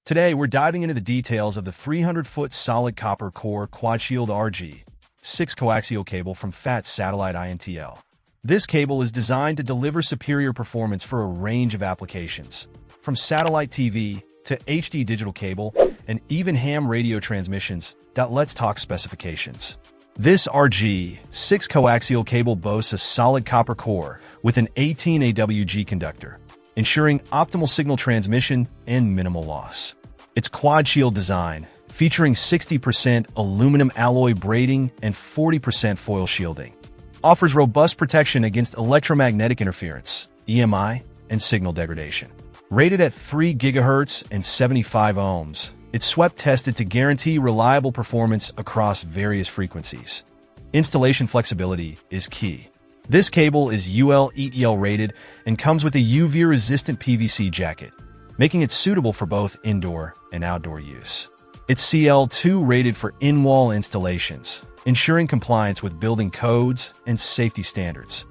Today, we're diving into the details of the 300-foot solid copper core quad-shield RG-6 coaxial cable from FAT Satellite INTL. This cable is designed to deliver superior performance for a range of applications, from satellite TV to HD digital cable and even ham radio transmissions. Let's talk specifications. This RG-6 coaxial cable boasts a solid copper core with an 18 AWG conductor, ensuring optimal signal transmission and minimal loss. Its quad-shield design, featuring 60% aluminum alloy braiding and 40% foil shielding, offers robust protection against electromagnetic interference, EMI, and signal degradation. Rated at 3 GHz and 75 ohms, it's swept-tested to guarantee reliable performance across various frequencies. Installation flexibility is key. This cable is UL-ETL rated and comes with a UV-resistant PVC jacket, making it suitable for both indoor and outdoor use. It's CL2 rated for in-wall installations, ensuring compliance with building codes and safety standards.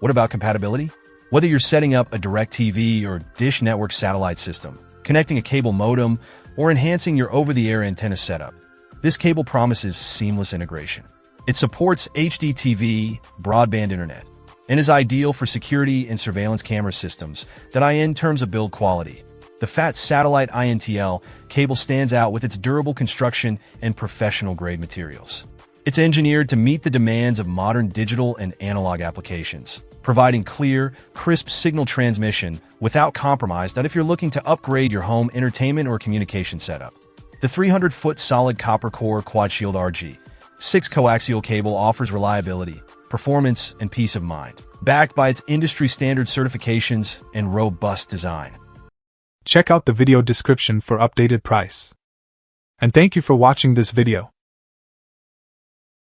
What about compatibility? Whether you're setting up a DirecTV or Dish Network satellite system, connecting a cable modem, or enhancing your over-the-air antenna setup, this cable promises seamless integration. It supports HD TV, broadband internet, and is ideal for security and surveillance camera systems in terms of build quality. The FAT Satellite INTL cable stands out with its durable construction and professional-grade materials. It's engineered to meet the demands of modern digital and analog applications, providing clear, crisp signal transmission without compromise if you're looking to upgrade your home entertainment or communication setup. The 300-foot solid copper core quad-shield RG-6 coaxial cable offers reliability, performance, and peace of mind, backed by its industry-standard certifications and robust design. Check out the video description for updated price. And thank you for watching this video.